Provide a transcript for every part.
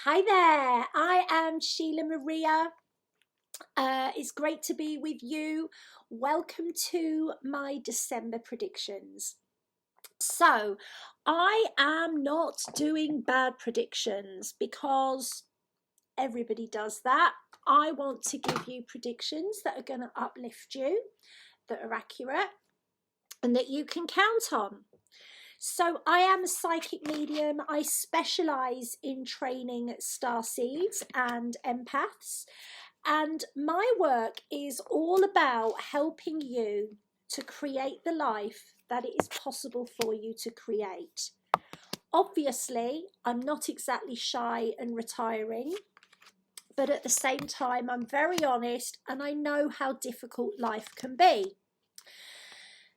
Hi there, I am Sheila Maria. It's great to be with you. Welcome to my December predictions. So, I am not doing bad predictions because everybody does that. I want to give you predictions that are going to uplift you, that are accurate, and that you can count on. So I am a psychic medium. I specialise in training starseeds and empaths. And my work is all about helping you to create the life that it is possible for you to create. Obviously, I'm not exactly shy and retiring, but at the same time, I'm very honest and I know how difficult life can be.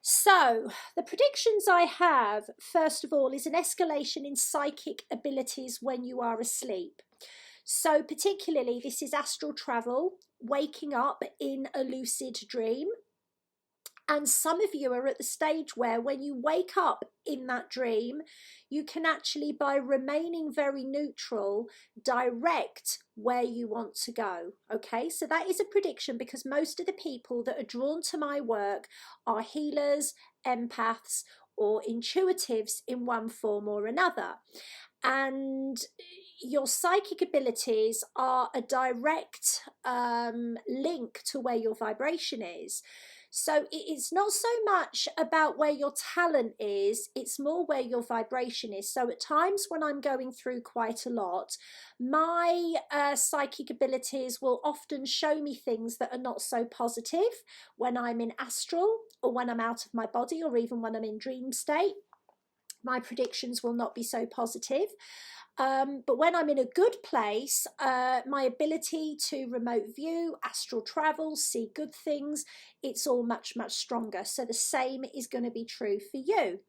So, the predictions I have, first of all, is an escalation in psychic abilities when you are asleep. So, particularly, this is astral travel, waking up in a lucid dream. And some of you are at the stage where when you wake up in that dream, you can actually, by remaining very neutral, direct where you want to go. Okay, so that is a prediction because most of the people that are drawn to my work are healers, empaths, or intuitives in one form or another. And your psychic abilities are a direct link to where your vibration is. So it's not so much about where your talent is, it's more where your vibration is. So at times when I'm going through quite a lot, my psychic abilities will often show me things that are not so positive when I'm in astral or when I'm out of my body or even when I'm in dream state. My predictions will not be so positive. But when I'm in a good place, my ability to remote view, astral travel, see good things, it's all much, much stronger. So the same is going to be true for you.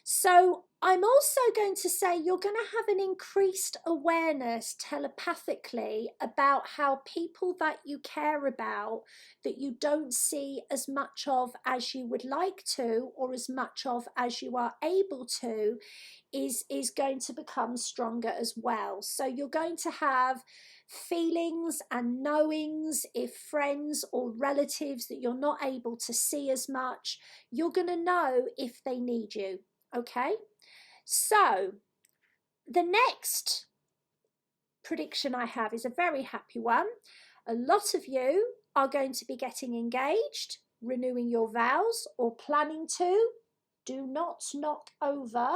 So I'm also going to say you're going to have an increased awareness telepathically about how people that you care about, that you don't see as much of as you would like to, or as much of as you are able to, is going to become stronger as well. So you're going to have feelings and knowings if friends or relatives that you're not able to see as much, you're going to know if they need you. Okay, so the next prediction I have is a very happy one. A lot of you are going to be getting engaged, renewing your vows, or planning to. Do not knock over.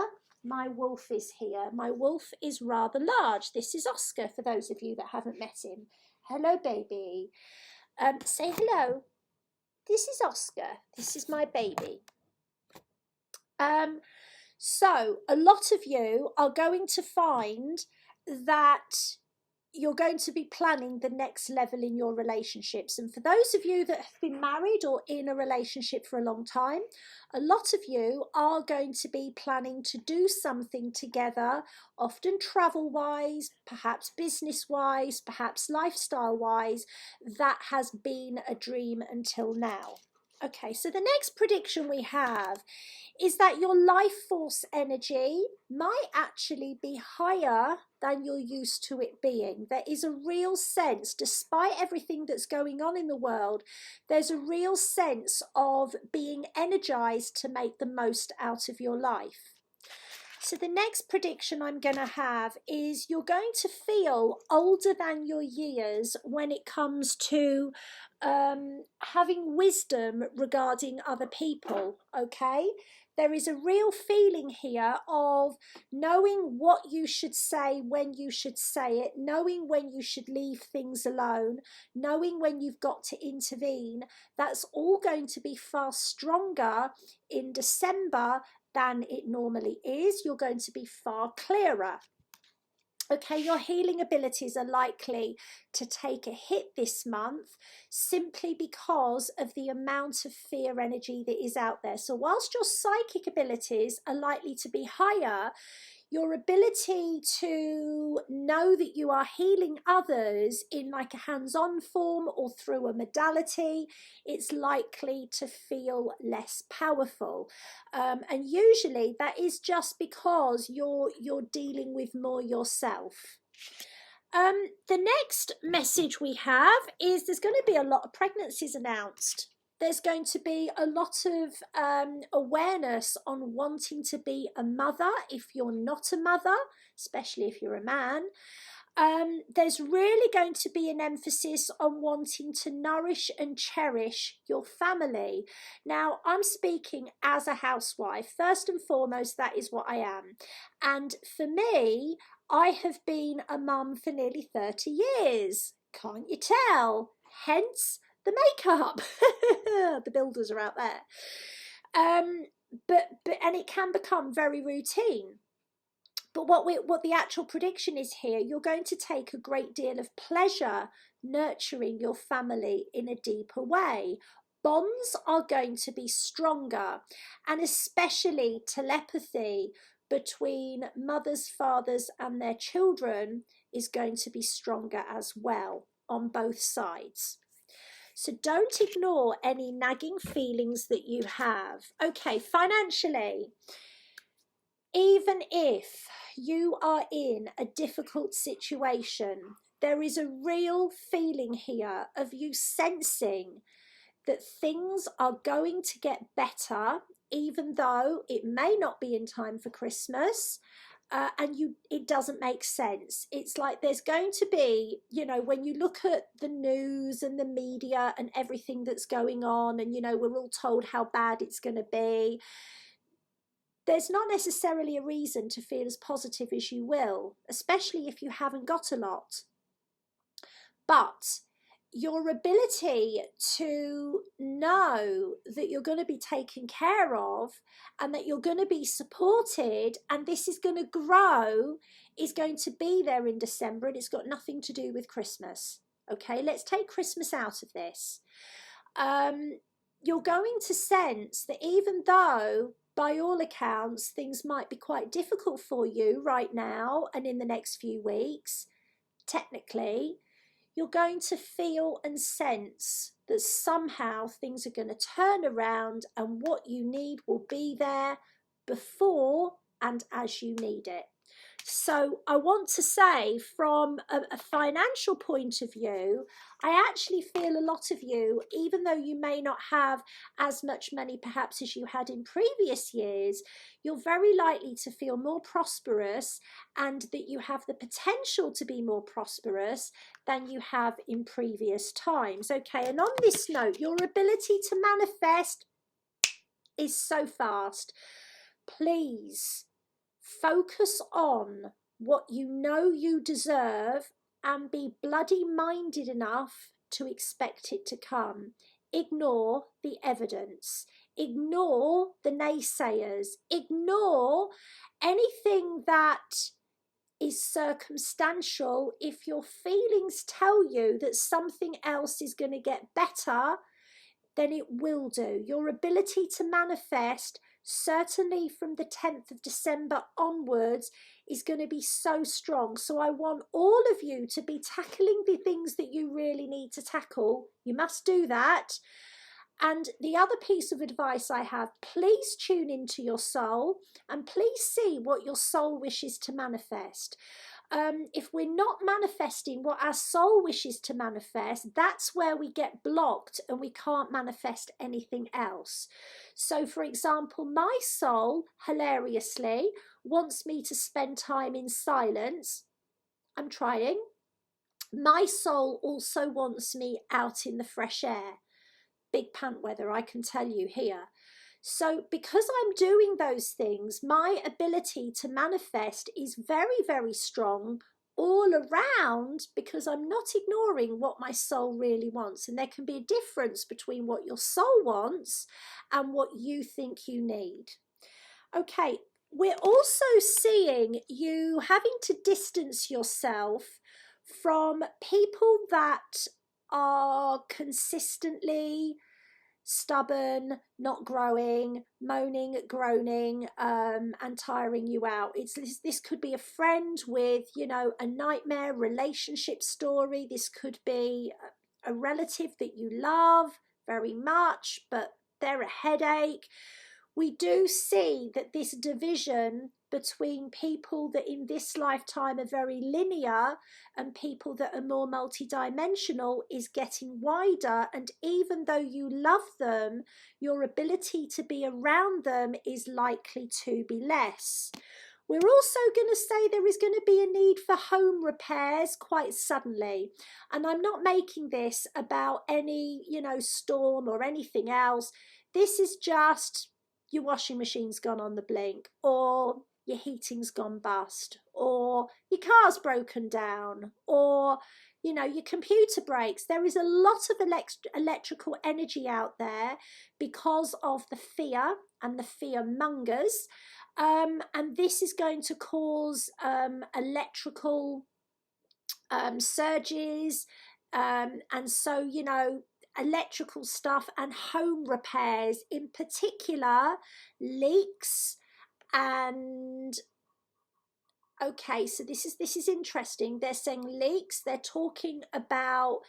My wolf is here. My wolf is rather large. This is Oscar, for those of you that haven't met him. Hello, baby. Say hello. This is Oscar. This is my baby. So a lot of you are going to find that you're going to be planning the next level in your relationships. And for those of you that have been married or in a relationship for a long time, a lot of you are going to be planning to do something together, often travel-wise, perhaps business-wise, perhaps lifestyle-wise, that has been a dream until now. Okay, so the next prediction we have is that your life force energy might actually be higher than you're used to it being. There is a real sense, despite everything that's going on in the world, there's a real sense of being energized to make the most out of your life. So the next prediction I'm going to have is you're going to feel older than your years when it comes to having wisdom regarding other people, okay? There is a real feeling here of knowing what you should say when you should say it, knowing when you should leave things alone, knowing when you've got to intervene. That's all going to be far stronger in December than it normally is. You're going to be far clearer. Okay, your healing abilities are likely to take a hit this month simply because of the amount of fear energy that is out there. So whilst your psychic abilities are likely to be higher, your ability to know that you are healing others in like a hands-on form or through a modality, it's likely to feel less powerful. And usually that is just because you're dealing with more yourself. The next message we have is there's going to be a lot of pregnancies announced. There's going to be a lot of awareness on wanting to be a mother if you're not a mother, especially if you're a man. There's really going to be an emphasis on wanting to nourish and cherish your family. Now, I'm speaking as a housewife. First and foremost, that is what I am. And for me, I have been a mum for nearly 30 years. Can't you tell? Hence the makeup. The builders are out there. But and it can become very routine. But what the actual prediction is here, you're going to take a great deal of pleasure nurturing your family in a deeper way. Bonds are going to be stronger, and especially telepathy between mothers, fathers, and their children is going to be stronger as well on both sides. So don't ignore any nagging feelings that you have. Okay, financially, even if you are in a difficult situation, there is a real feeling here of you sensing that things are going to get better, even though it may not be in time for Christmas. It doesn't make sense. It's like there's going to be, when you look at the news and the media and everything that's going on, and we're all told how bad it's going to be, there's not necessarily a reason to feel as positive as you will, especially if you haven't got a lot. But your ability to know that you're going to be taken care of and that you're going to be supported and this is going to grow is going to be there in December, and it's got nothing to do with Christmas. Okay, let's take Christmas out of this. You're going to sense that even though by all accounts things might be quite difficult for you right now and in the next few weeks, technically, you're going to feel and sense that somehow things are going to turn around and what you need will be there before and as you need it. So I want to say, from a financial point of view, I actually feel a lot of you, even though you may not have as much money perhaps as you had in previous years, you're very likely to feel more prosperous and that you have the potential to be more prosperous than you have in previous times. Okay, and on this note, your ability to manifest is so fast. Please focus on what you know you deserve and be bloody minded enough to expect it to come. Ignore the evidence. Ignore the naysayers. Ignore anything that is circumstantial. If your feelings tell you that something else is going to get better, then it will do. Your ability to manifest, certainly from the 10th of December onwards, is going to be so strong. So I want all of you to be tackling the things that you really need to tackle. You must do that. And the other piece of advice I have, please tune into your soul and please see what your soul wishes to manifest. If we're not manifesting what our soul wishes to manifest, that's where we get blocked and we can't manifest anything else. So, for example, my soul, hilariously, wants me to spend time in silence. I'm trying. My soul also wants me out in the fresh air. Big pant weather, I can tell you here. So because I'm doing those things, my ability to manifest is very, very strong all around, because I'm not ignoring what my soul really wants. And there can be a difference between what your soul wants and what you think you need. Okay, we're also seeing you having to distance yourself from people that are consistently stubborn, not growing, moaning, groaning, and tiring you out. This could be a friend with, a nightmare relationship story. This could be a relative that you love very much, but they're a headache. We do see that this division between people that in this lifetime are very linear and people that are more multidimensional is getting wider. And even though you love them, your ability to be around them is likely to be less. We're also going to say there is going to be a need for home repairs quite suddenly. And I'm not making this about any, storm or anything else. This is just your washing machine's gone on the blink, or your heating's gone bust, or your car's broken down, or your computer breaks. There is a lot of electrical energy out there because of the fear and the fear mongers. And this is going to cause electrical surges, and so electrical stuff and home repairs, in particular leaks. And okay, so this is interesting. They're saying leaks. They're talking about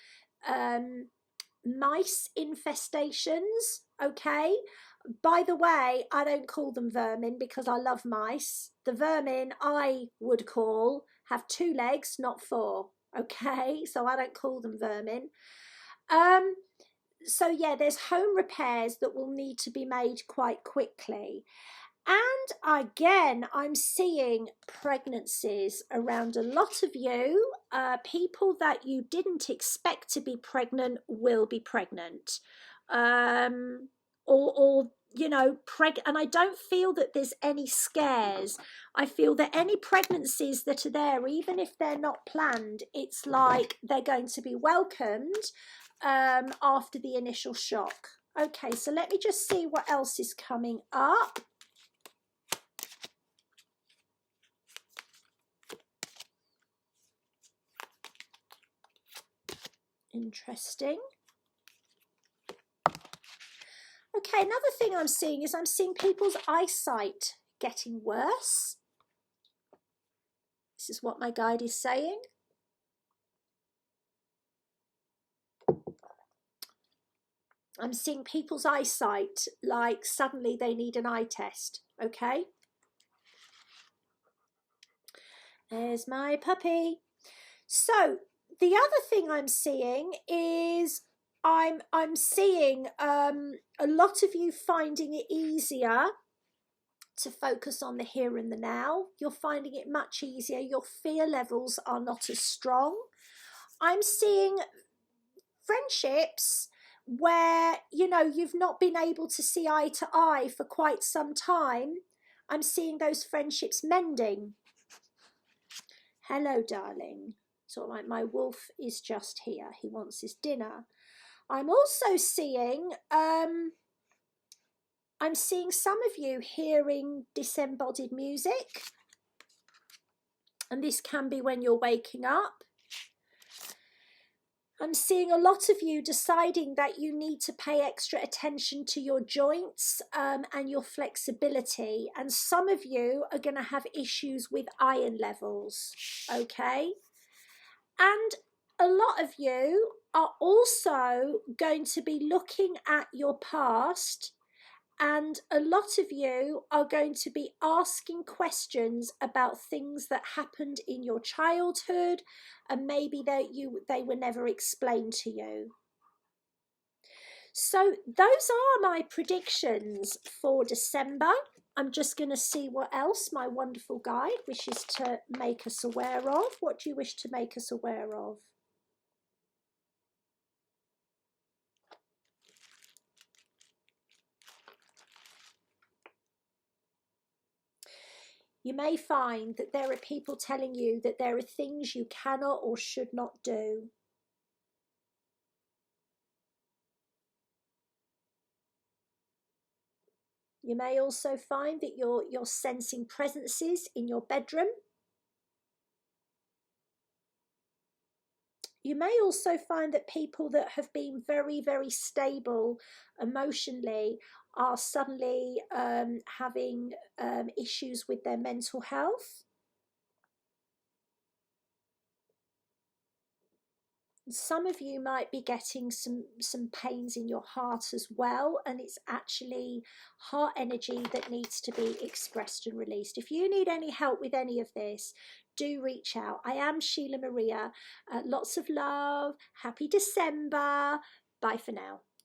mice infestations. Okay, by the way, I don't call them vermin because I love mice. The vermin I would call have 2 legs, not 4. Okay, so I don't call them vermin. So yeah, there's home repairs that will need to be made quite quickly. And again, I'm seeing pregnancies around a lot of you. People that you didn't expect to be pregnant will be pregnant. And I don't feel that there's any scares. I feel that any pregnancies that are there, even if they're not planned, it's like they're going to be welcomed after the initial shock. Okay, so let me just see what else is coming up. Interesting. Okay, another thing I'm seeing is I'm seeing people's eyesight getting worse. This is what my guide is saying. I'm seeing people's eyesight, like suddenly they need an eye test, okay? There's my puppy. So the other thing I'm seeing is I'm seeing a lot of you finding it easier to focus on the here and the now. You're finding it much easier. Your fear levels are not as strong. I'm seeing friendships where, you've not been able to see eye to eye for quite some time. I'm seeing those friendships mending. Hello, darling. So like my wolf is just here. He wants his dinner. I'm also seeing, I'm seeing some of you hearing disembodied music. And this can be when you're waking up. I'm seeing a lot of you deciding that you need to pay extra attention to your joints and your flexibility. And some of you are going to have issues with iron levels, okay? And a lot of you are also going to be looking at your past, and a lot of you are going to be asking questions about things that happened in your childhood, and maybe they were never explained to you. So those are my predictions for December. I'm just going to see what else my wonderful guide wishes to make us aware of. What do you wish to make us aware of? You may find that there are people telling you that there are things you cannot or should not do. You may also find that you're sensing presences in your bedroom. You may also find that people that have been very, very stable emotionally are suddenly having issues with their mental health. Some of you might be getting some pains in your heart as well, and it's actually heart energy that needs to be expressed and released. If you need any help with any of this, do reach out. I am Sheila Maria. Lots of love. Happy December. Bye for now.